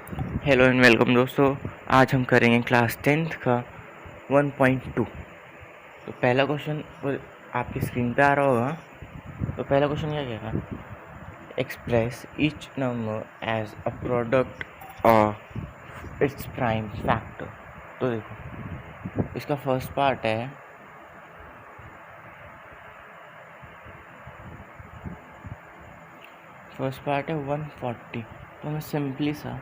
Hello and welcome दोस्तों। आज हम करेंगे क्लास 10th का 1.2। तो पहला क्वेश्चन आपकी स्क्रीन पे आ रहा होगा। तो पहला क्वेश्चन क्या कहेगा, express each number as a product of its prime factor. तो देखो, इसका फर्स्ट पार्ट है फर्स्ट पार्ट है 140। तो हमें सिंपली सा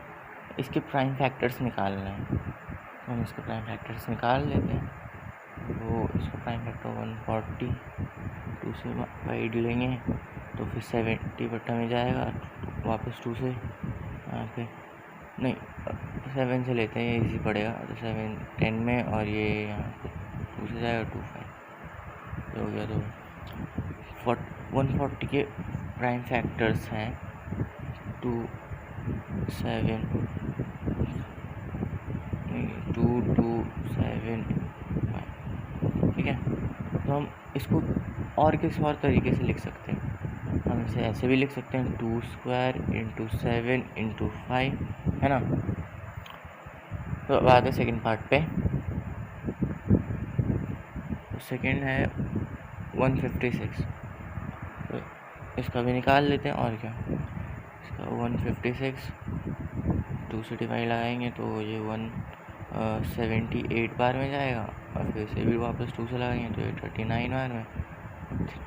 इसके प्राइम फैक्टर्स निकालना है। तो हम इसके प्राइम फैक्टर्स निकाल लेते हैं। वो इसका प्राइम फैक्टर 140 2 से वाइड लेंगे तो फिर 70 बट्टा में जाएगा, वापस 2 से यहाँ पे नहीं 7 से लेते हैं, ये इजी पड़ेगा। तो 7 10 में और ये यहाँ पे 2 से जाएगा 2 5 हो गया। तो 140 के प्राइम फैक्टर्स हैं 2 7 2 2 7 5। ठीक है, तो हम इसको और किसी और तरीके से लिख सकते हैं। हम इसे ऐसे भी लिख सकते हैं 2 स्क्वायर इंटू 7 इंटू 5, है ना। तो अब आते हैं सेकेंड पार्ट पे। तो सेकेंड है 156। तो इसका भी निकाल लेते हैं और क्या। इसका 156 2 से डिवाइड लगाएंगे तो ये 178 बार में जाएगा, और फिर से भी वापस 2 से लगाएंगे तो ये 39 बार में।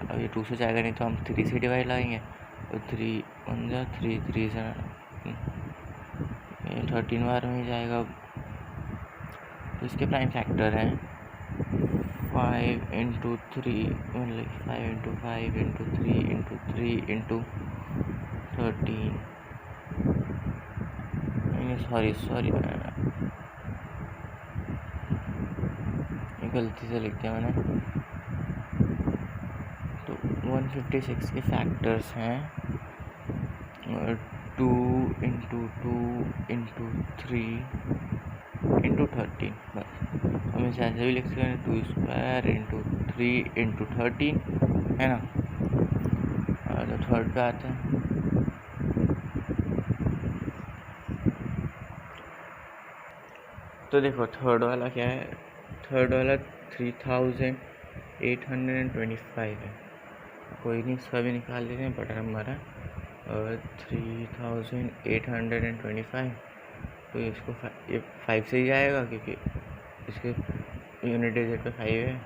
अब ये 2 से जाएगा नहीं तो हम 3 से डिवाइड लगाएंगे तो 3 1 जा 3 3 से 13 बार में ही जाएगा। तो इसके प्राइम फैक्टर हैं 5 इंटू 3 मतलब 5 into 5 into 3 into 3 into 13। Sorry गलती से लिख दिया मैंने। तो 156 के फैक्टर्स हैं 2 इंटू 2 इंटू 3 इंटू 13। बस हम इसे ऐसे भी लिख सकते हैं 2 स्क्वायर इंटू 3 इंटू 13, है ना। और तो थर्ड पे आते हैं। तो देखो थर्ड वाला क्या है, थर्ड वाला 3825 है। कोई नहीं, इसका भी निकाल लेते हैं। बटा हमारा 3825। तो इसको ये 5 से ही जाएगा क्योंकि इसके यूनिट डिजिट पे 5 है।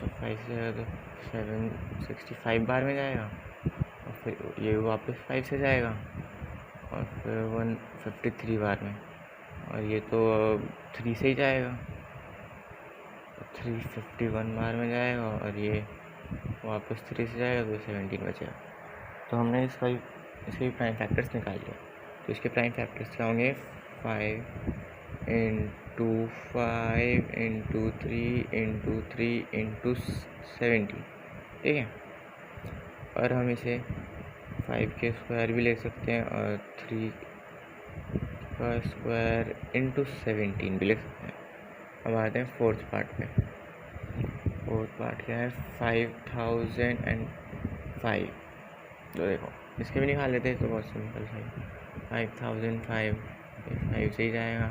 तो 5 से जाएगा तो 765 बार में जाएगा, और फिर ये वापस 5 से जाएगा और फिर 153 बार में, और ये तो 3 से ही जाएगा तो 351 बार में जाएगा, और ये वापस 3 से जाएगा तो 17 बचेगा। तो हमने इसके प्राइम फैक्टर्स निकाल लिया। तो इसके प्राइम फैक्टर्स क्या होंगे 5 इंटू 5 इंटू 3 इंटू 3 इंटू 70। ठीक है, और हम इसे 5 के स्क्वायर भी ले सकते हैं और 3 का स्क्वायर इंटू 17 भी ले सकते हैं। अब आते हैं फोर्थ पार्ट पे। फोर्थ पार्ट क्या है 5005। तो देखो इसके भी निकाल लेते हैं, तो बहुत सिंपल है। 5005 5 से ही जाएगा,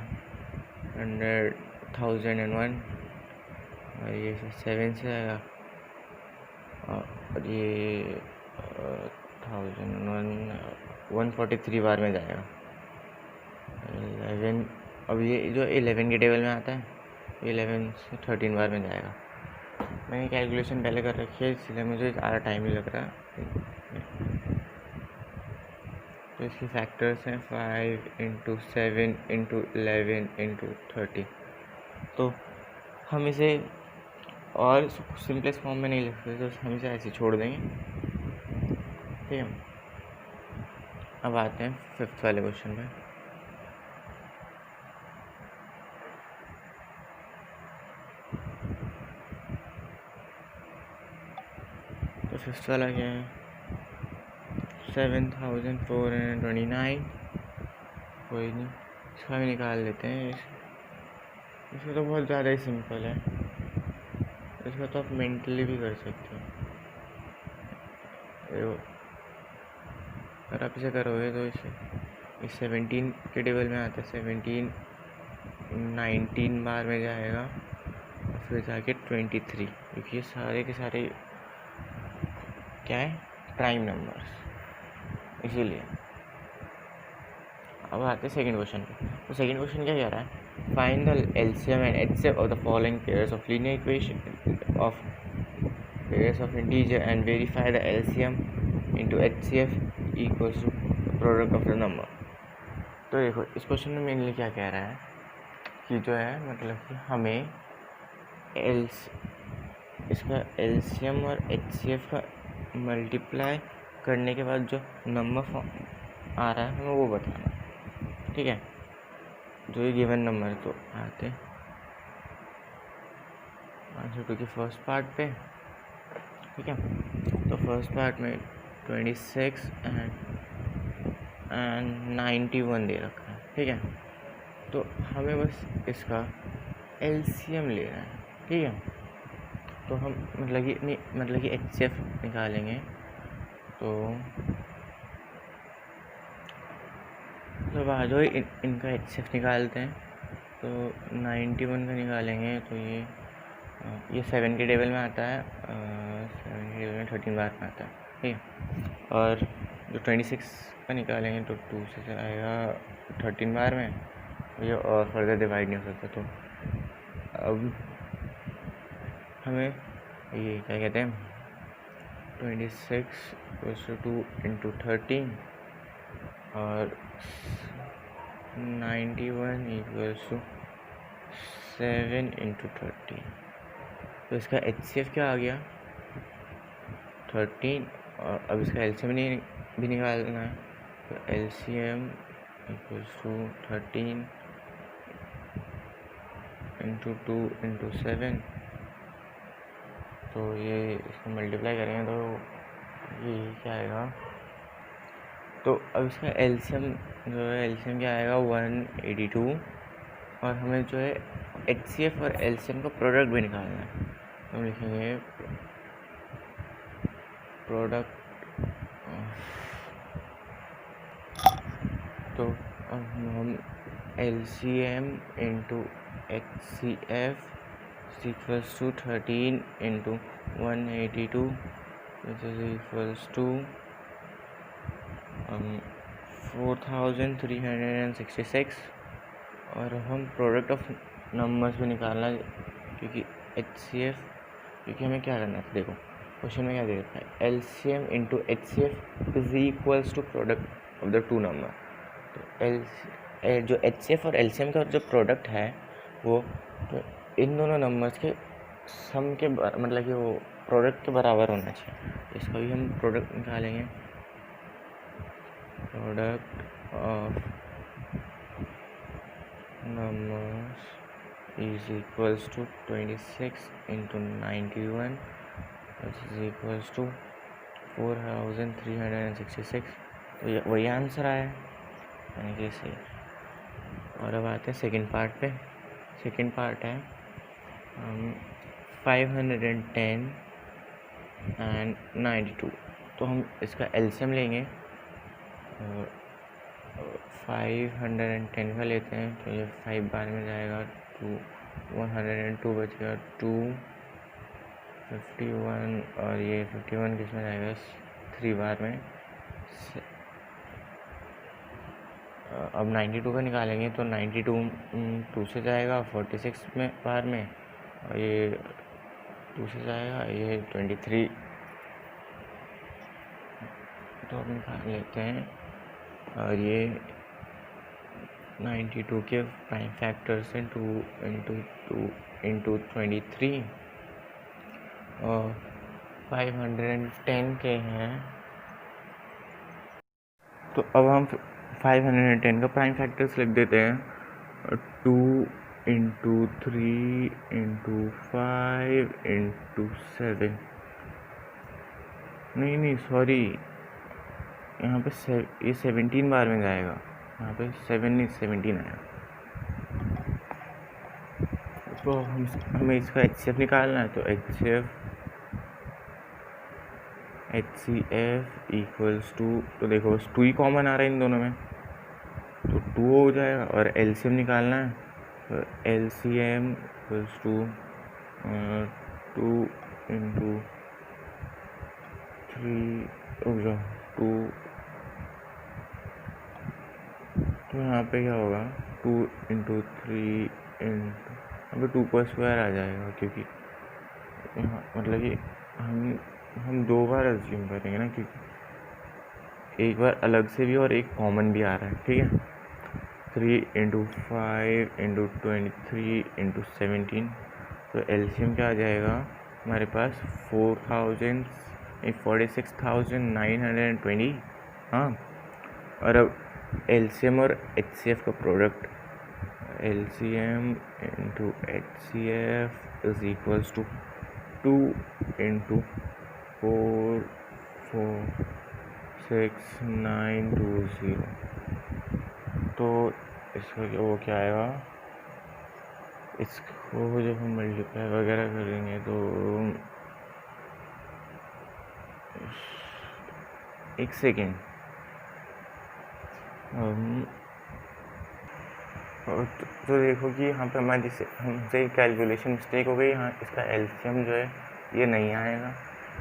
100,001 और ये 7 से आएगा, और ये 143 बार में जाएगा 11। अब ये जो 11 के टेबल में आता है 11 से 13 बार में जाएगा। मैंने कैलकुलेशन पहले कर रखी है इसलिए मुझे ज़्यादा टाइम नहीं लग रहा। तो इसके फैक्टर्स हैं 5 इंटू 7 इंटू 11 इंटू 30। तो हम इसे और सिंपलेस्ट फॉर्म में नहीं लिख सकते, तो हम इसे ऐसे छोड़ देंगे। ठीक है, अब आते हैं फिफ्थ वाले क्वेश्चन पे। तो फिफ्थ वाला क्या है 7429। कोई नहीं, इसका भी निकाल लेते हैं। इसका तो बहुत ज़्यादा ही सिंपल है, इसका तो आप मेंटली भी कर सकते हो। अगर आप इसे करोगे तो इस 17 के टेबल में आता है 17 19 बार में जाएगा और फिर जाके 23, क्योंकि ये सारे के सारे क्या है, प्राइम नंबर्स, इसीलिए। अब आते हैं सेकंड क्वेश्चन पे। तो सेकंड क्वेश्चन क्या कह रहा है, find the LCM and HCF of the following pairs of linear equation of pairs of integer and verify the LCM into HCF equals to product of the number. तो देखो इस question में mainly क्या कह रहा है कि जो है मतलब कि हमें इसका एलसीएम और एचसीएफ का मल्टीप्लाई करने के बाद जो नंबर आ रहा है हमें वो बताना, ठीक है। जो ये गिवन नंबर है तो आते आंसर टू की फर्स्ट पार्ट पे, ठीक है। तो फर्स्ट पार्ट में 26 एंड 91 दे रखा है, ठीक है। तो हमें बस इसका एलसीएम लेना है, ठीक है। तो हम मतलब कि एचसीएफ निकालेंगे। तो आ जाओ इनका एचसीएफ निकालते हैं। तो 91 का निकालेंगे तो ये 7 के टेबल में आता है, 7 के टेबल में 13 बार में आता है, ठीक है। और जो 26 का निकालेंगे तो 2 से आएगा 13 बार में, ये और फर्दर डिवाइड नहीं हो सकता। तो अब हमें ये क्या कहते हैं, 26 = 2 × 13 और 91 = 7 × 13। तो इसका एचसीएफ क्या आ गया 13, और अब इसका एलसीएम भी निकालना है। तो एलसीएम = 13 × 2 × 7। तो ये इसको मल्टीप्लाई करेंगे तो ये क्या आएगा। तो अब इसका एलसीएम जो है, एलसीएम क्या आएगा 182, और हमें जो है एचसीएफ और एलसीएम का प्रोडक्ट भी निकालना है। तो हम लिखेंगे प्रोडक्ट। तो अब हम LCM × HCF = 13 × 182 which is equals to 4366। और हम प्रोडक्ट ऑफ नंबर्स भी निकालना है, क्योंकि एचसीएफ, क्योंकि हमें क्या करना है, देखो क्वेश्चन में क्या दे रखा है, LCM × HCF = product of the two number. तो जो एचसीएफ और एलसीएम का जो प्रोडक्ट है वो तो इन दोनों नंबर्स के सम के मतलब कि वो प्रोडक्ट के बराबर होना चाहिए। इसका भी हम प्रोडक्ट निकालेंगे, product of numbers is equals to 26 × 91 which is equals to 4366। तो वही आंसर आया यानी कि सही। और अब आते हैं सेकंड पार्ट पे। सेकंड पार्ट है 510 एंड 92। तो हम इसका एलसीएम लेंगे, 510 का लेते हैं तो ये 5 बार में जाएगा, 102 बचेगा, 251, और ये 51 किस में जाएगा 3 बार में। अब 92 का निकालेंगे तो 92 2 से जाएगा 46 में बार में, और ये 2 से जाएगा, ये 23। तो अब निकाल लेते हैं, और ये 92 के प्राइम फैक्टर्स हैं 2 × 2 × 23 और 510 के हैं। तो अब हम 510 का प्राइम फैक्टर्स लिख देते हैं, 2 × 3 × 5 × 7। नहीं सॉरी, यहाँ पे ये 17 बार में जाएगा, यहाँ पे 7 नहीं 17 आया। तो हमें इसका एचसीएफ निकालना है। तो HCF इक्वल्स टू, तो देखो बस 2 ही कॉमन आ रहा है इन दोनों में, तो 2 हो जाएगा। और LCM निकालना है, तो LCM इक्वल्स टू 2 इंटू 3 2, तो यहाँ पे क्या होगा 2 इंटू 3 इंटू, यहाँ पे 2 का स्क्वायर आ जाएगा, क्योंकि यहाँ मतलब कि हम 2 बार एज्यूम करेंगे ना, क्योंकि एक बार अलग से भी और एक कॉमन भी आ रहा है, ठीक है। 3 इंटू 5 इंटू 23 इंटू 17, तो LCM क्या आ जाएगा हमारे पास 46,920। हाँ, और अब LCM और HCF का product, LCM into HCF is equals to 2 into 4 4 6 9 2 0, तो इसका वो क्या आएगा, इसको जब हम मल्टीप्लाई वगैरह करेंगे तो एक सेकेंड, तो देखो कि यहाँ पे हमारी हमसे कैलकुलेशन मिस्टेक हो गई। यहाँ इसका LCM जो है ये नहीं आएगा,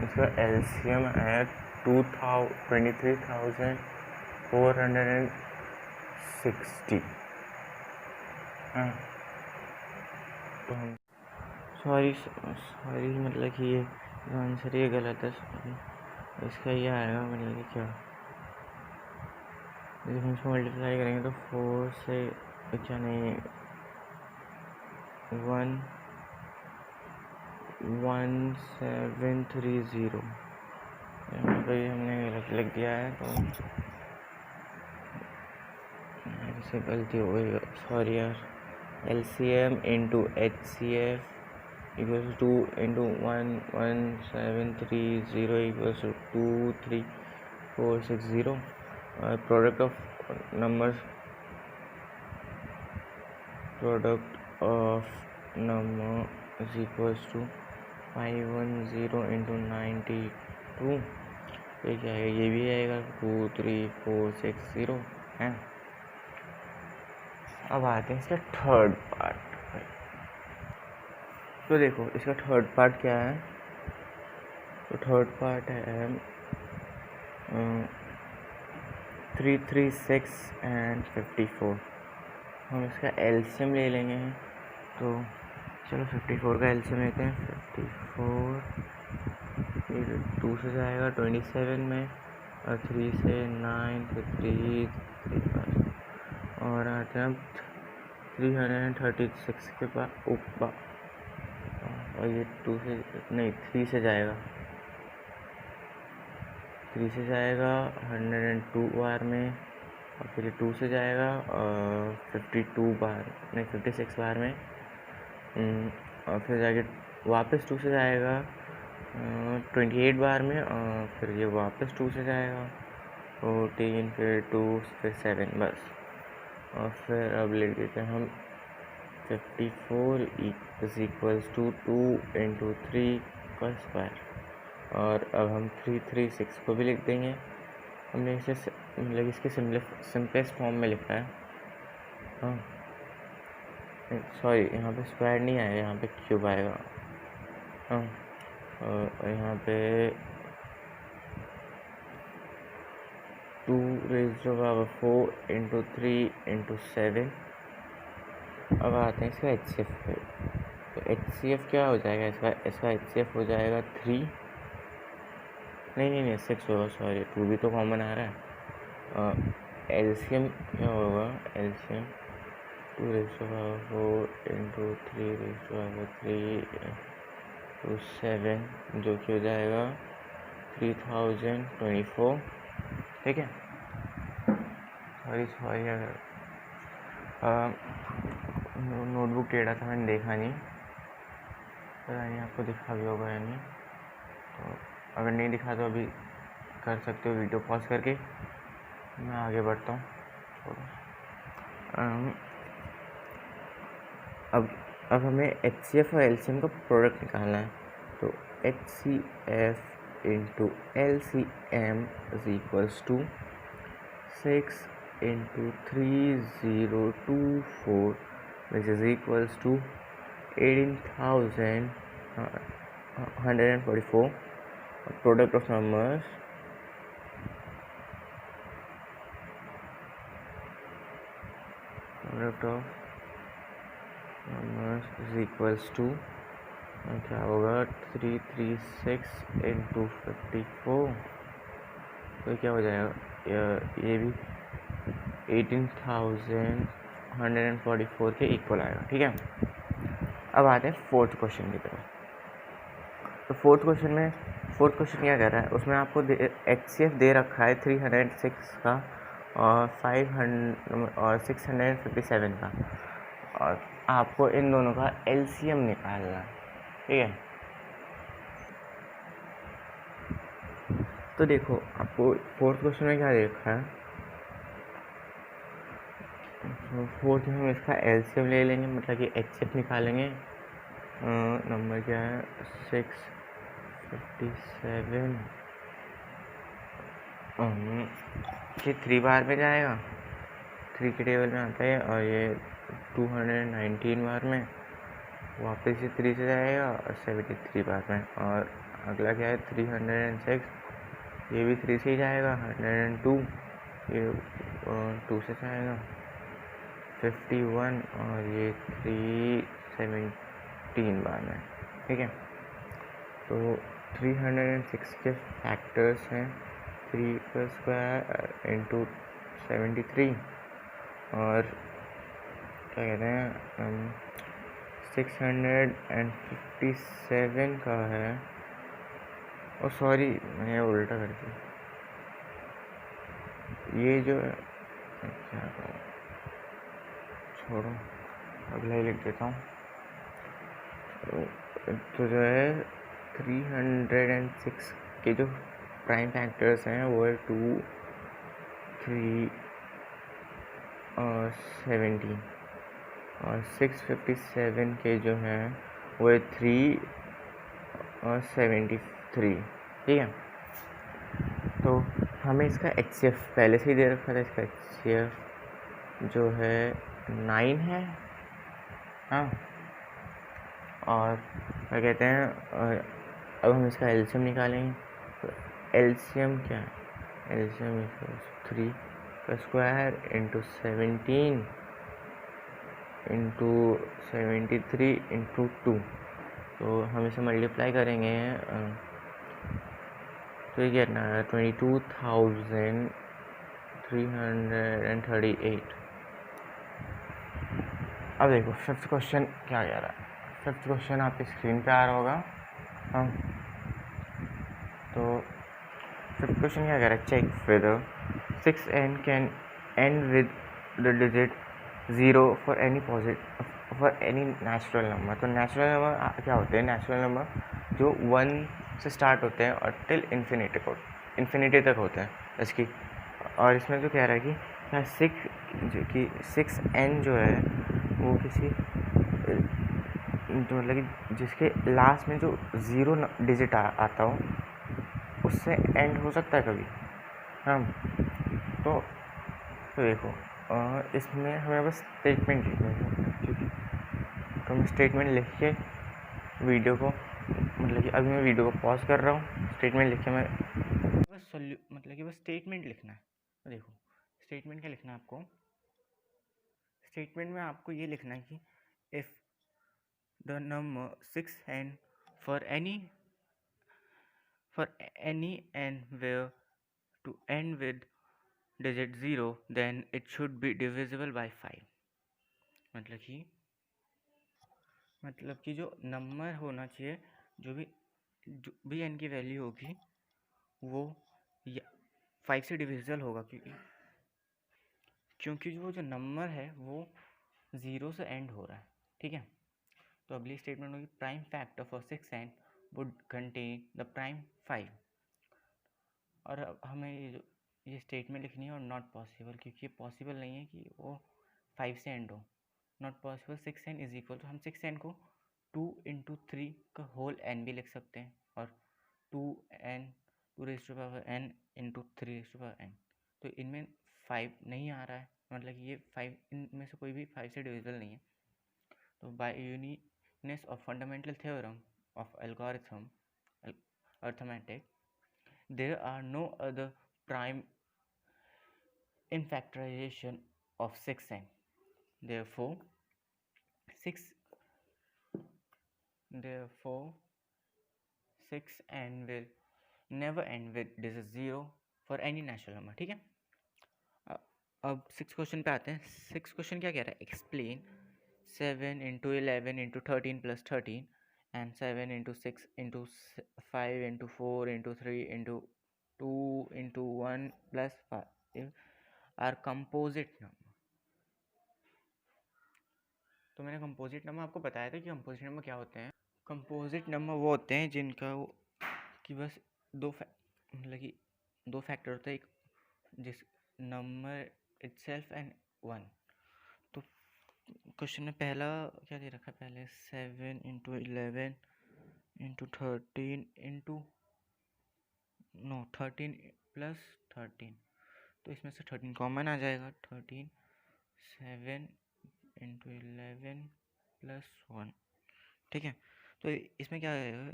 इसका LCM आया 23,460। हाँ, तो हम सॉरी मतलब कि ये आंसर ये गलत है, इसका ये आएगा मतलब कि क्या, जब हम इसको मल्टीप्लाई करेंगे तो 4 से अच्छा नहीं 1730, यहाँ पर हमने गलत लिख दिया है, तो इससे गलती हो गई, सॉरी यार। LCM into HCF equals 2 into 11730 equals 23460, product of numbers is equals to 510 into 92, ये क्या आएगा, ये भी आएगा 23460 है। अब आते हैं इसका थर्ड पार्ट। तो देखो इसका थर्ड पार्ट क्या है, तो थर्ड पार्ट है 336 एंड 54। हम इसका LCM ले लेंगे, तो चलो 54 का LCM लेते हैं। 54 फिर 2 से जाएगा 27 में, और 3 से 9 फिर 3 और आते हैं 336 के बाद ऊपर, और ये 2 से नहीं 3 से जाएगा, 3 से जाएगा 102 बार में, और फिर 2 से जाएगा 52 बार नहीं 56 बार में, और फिर जाके वापस 2 से जाएगा 28 बार में, और फिर ये वापस 2 से जाएगा 14, फिर 2 फिर 7 बस। और फिर अब लिख देते हैं हम 54 इज इक्वल्स टू 2 इंटू 3 का स्क्वायर, और अब हम 336 को भी लिख देंगे। हमने इसे मतलब इसके सिंपलेस्ट फॉर्म में लिखा है। हाँ सॉरी, यहाँ पे स्क्वायर नहीं आएगा, यहाँ पे क्यूब आएगा। हाँ, और यहाँ पे 2 raised to power 4 into 3 into 7। अब आते हैं इसका HCF पे, तो HCF क्या हो जाएगा इसका HCF हो जाएगा 3 नहीं 6 होगा, सॉरी 2 भी तो कॉमन आ रहा है। LCM क्या होगा, LCM 2 raised to power 4 into 3 raised to power 3 into 7, जो कि हो जाएगा 3024। ठीक है, सॉरी अगर नोटबुक टेढ़ा था, मैंने देखा नहीं, पता नहीं आपको दिखा भी होगा या नहीं। तो अगर नहीं दिखा तो अभी कर सकते हो वीडियो पॉज करके, मैं आगे बढ़ता हूँ। अब हमें HCF और LCM का प्रोडक्ट निकालना है, तो HCF into LCM is equals to 6 into 3024, which is equals to 18,144. Product of numbers is equals to क्या होगा 336 into 54, तो क्या हो जाएगा ये भी 18,144 के इक्वल आएगा। ठीक है, अब आते हैं फोर्थ क्वेश्चन की तरफ। तो फोर्थ क्वेश्चन क्या कह रहा है, उसमें आपको HCF दे रखा है 306 का और 500 और 657 का, और आपको इन दोनों का LCM निकालना है। ठीक है, तो देखो आपको फोर्थ क्वेश्चन में क्या देखा है, तो फोर्थ में हम इसका LCM ले लेंगे, मतलब कि HCF निकालेंगे। नंबर क्या है 657, ये 3 बार में जाएगा, 3 के टेबल में आता है, और ये 219 बार में, वापस से 3 से जाएगा और 73 बार में, और अगला क्या है 306, ये भी 3 से ही जाएगा, 102 ये 2 से जाएगा, 51 और ये 317 बार में। ठीक है, तो 306 के फैक्टर्स हैं 3 का स्क्वायर इंटू 73, और क्या कहते हैं 657 का है, ओ सॉरी मैंने उल्टा कर दिया, ये जो क्या छोड़ो अगला ही लिख देता हूँ। तो जो है 306 के जो प्राइम फैक्टर्स हैं वो है 2, 3 और 17, और 657 के जो हैं वो है 3 और 73। ठीक है, तो हमें इसका HCF पहले से ही दे रखा था, इसका HCF जो है 9 है। हाँ, और क्या कहते हैं अब हम इसका LCM निकालेंगे, तो LCM क्या है, LCM इक्वल्स 3 का स्क्वायर इंटू 17 इंटू 73 इंटू 2, तो हम इसे मल्टीप्लाई करेंगे तो ये कितना है 22,338। अब देखो फिफ्थ क्वेश्चन क्या कह रहा है, फिफ्थ क्वेश्चन आपकी स्क्रीन पे आ रहा होगा। हाँ, तो फिफ्थ क्वेश्चन क्या कह रहा है, check whether 6n can end with the digit 0 for any natural number. तो नेचुरल नंबर क्या होते हैं, नेचुरल नंबर जो 1 से स्टार्ट होते हैं और टिल इन्फिनिटी तक होते हैं इसकी। और इसमें जो कह रहा है कि 6n जो है वो किसी तो मतलब कि जिसके लास्ट में जो 0 डिजिट आता हो उससे एंड हो सकता है कभी। हाँ, तो देखो इसमें हमें बस स्टेटमेंट लिखना है, क्योंकि तो मैं स्टेटमेंट लिख के वीडियो को मतलब कि अभी मैं वीडियो को पॉज कर रहा हूँ, स्टेटमेंट लिख के मैं बस मतलब कि बस स्टेटमेंट लिखना है। तो देखो स्टेटमेंट क्या लिखना है आपको, स्टेटमेंट में आपको ये लिखना है कि if the number 6n for any n where to end with digit 0 then it should be divisible by 5। मतलब कि जो नंबर होना चाहिए जो भी n की वैल्यू होगी वो 5 से डिविजिबल होगा, क्योंकि जो नंबर है वो 0 से एंड हो रहा है। ठीक है, तो अगली स्टेटमेंट होगी prime factor for 6n would contain the prime 5। और अब हमें ये स्टेटमेंट लिखनी है और नॉट पॉसिबल, क्योंकि ये पॉसिबल नहीं है कि वो 5 से एंड हो। Not possible 6n is equal, तो हम 6n को 2 into 3 का होल n भी लिख सकते हैं और 2 raise to power n into 3 raise to power n। तो इनमें 5 नहीं आ रहा है, मतलब कि ये 5 इनमें से कोई भी 5 से डिविजिबल नहीं है। तो by uniqueness of fundamental theorem of algorithm arithmetic there are no other prime in factorization of 6n. Therefore 6n will never end with this is 0 for any natural number। ठीक है, अब 6 क्वेश्चन पे आते हैं। 6 question क्या कह रहा है, explain 7 into 11 into 13 plus 13 and 7 into 6 into 5 into 4 into 3 into 2 into 1 plus 5 are composite number। तो मैंने कंपोजिट नंबर आपको बताया था कि कंपोजिट नंबर क्या होते हैं। कंपोजिट नंबर वो होते हैं जिनका वो कि बस मतलब कि दो फैक्टर होते हैं, एक जिस नंबर इटसेल्फ एंड 1। तो क्वेश्चन में पहला क्या दे रखा है, पहले 7 इंटू 11 इंटू 13 इंटू 13 प्लस 13, तो इसमें से 13 कॉमन आ जाएगा। 13 7 इंटू 11 प्लस 1, ठीक है। तो इसमें क्या आएगा,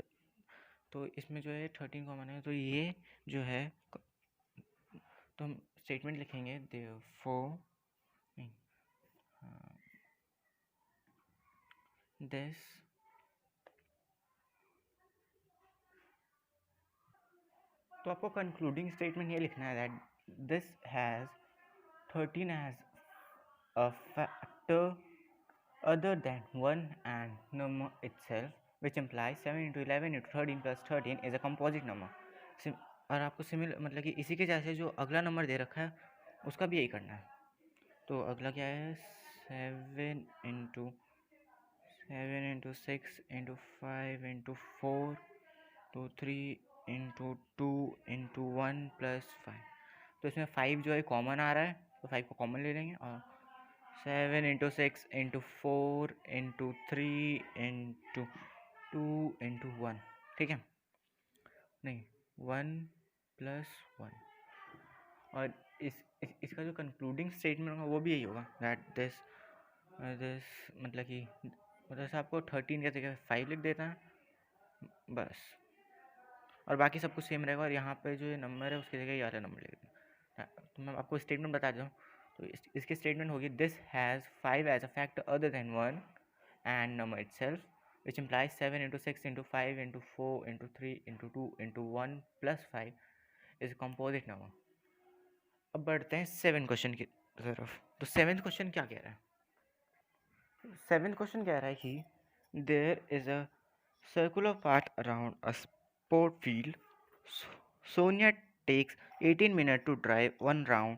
तो इसमें जो है 13 कॉमन है, तो ये जो है तो हम स्टेटमेंट लिखेंगे therefore this तो आपको कंक्लूडिंग स्टेटमेंट ये लिखना है that this has 13 as a factor other than 1 and number itself, which implies 7 into 11 into 13 plus 13 is a composite number। और आपको सिमिलर मतलब कि इसी के जैसे जो अगला नंबर दे रखा है उसका भी यही करना है। तो अगला क्या है, 7 इंटू 6 इंटू 5 इंटू 4 तो 3 इंटू 2 इंटू 1 प्लस 5। तो इसमें 5 जो है कॉमन आ रहा है, तो 5 को कॉमन ले लेंगे। और 7 into 6 into 4 into 3 into 2 into 1, ठीक है, नहीं 1 प्लस 1। और इसका जो कंक्लूडिंग स्टेटमेंट होगा वो भी यही होगा दैट दिस मतलब कि जैसे आपको 13 की जगह 5 लिख देता है बस, और बाकी सब कुछ सेम रहेगा। और यहाँ पे जो ये नंबर है उसकी जगह ये वाला नंबर लिख देना। तो मैं आपको स्टेटमेंट बता दूँ, तो इसकी स्टेटमेंट होगी this has 5 as a factor other than 1 and number itself which implies 7 into 6 into 5 into 4 into 3 into 2 into 1 plus 5 is a composite number। अब बढ़ते हैं 7 क्वेश्चन की तरफ। तो 7th क्वेश्चन क्या कह रहा है, 7th क्वेश्चन कह रहा है कि there is a circular path around a sport field. Sonia takes 18 minutes to drive one round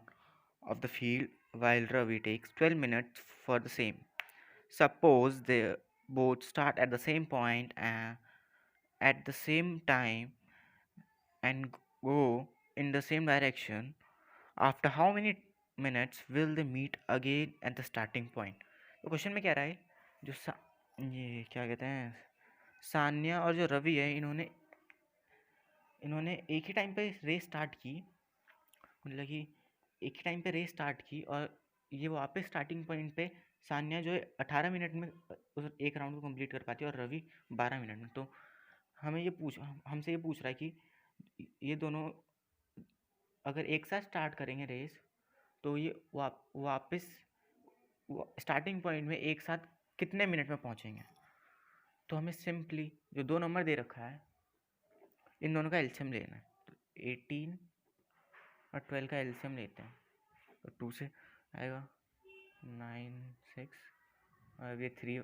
of the field while Ravi takes 12 minutes for the same. Suppose they both start at the same point and at the same time and go in the same direction. After how many minutes will they meet again at the starting point? तो question में क्या रहा है, जो ये क्या कहते हैं, सान्या और जो रवि है इन्होंने एक ही टाइम पे रेस स्टार्ट की, मतलब कि एक ही टाइम पे रेस स्टार्ट की, और ये वापस स्टार्टिंग पॉइंट पे सान्या जो है 18 मिनट में उस एक राउंड को कंप्लीट कर पाती है और रवि 12 मिनट में। तो हमसे ये पूछ रहा है कि ये दोनों अगर एक साथ स्टार्ट करेंगे रेस तो ये वापस स्टार्टिंग पॉइंट में एक साथ कितने मिनट में पहुंचेंगे। तो हमें सिंपली जो दो नंबर दे रखा है इन दोनों का एलसीएम लेना है। तो 18 और 12 का एलसीएम लेते हैं, तो 2 से आएगा 9 6, और ये 3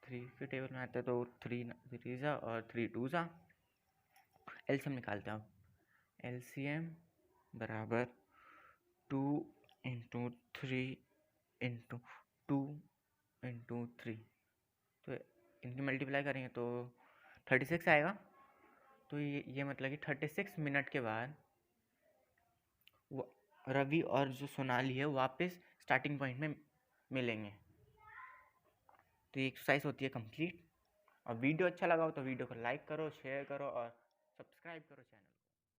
के टेबल में आता है, तो 3 3 ज़ा और 3 2 ज़ा। एलसीएम निकालते हैं। अब एलसीएम बराबर 2 इंटू 3 इंटू 2 इंटू 3, तो इनकी मल्टीप्लाई करेंगे तो 36 आएगा। तो ये मतलब कि 36 मिनट के बाद रवि और जो सोनाली है वापस स्टार्टिंग पॉइंट में मिलेंगे। तो ये एक्सरसाइज होती है कंप्लीट। और वीडियो अच्छा लगा हो तो वीडियो को लाइक करो, शेयर करो और सब्सक्राइब करो चैनल।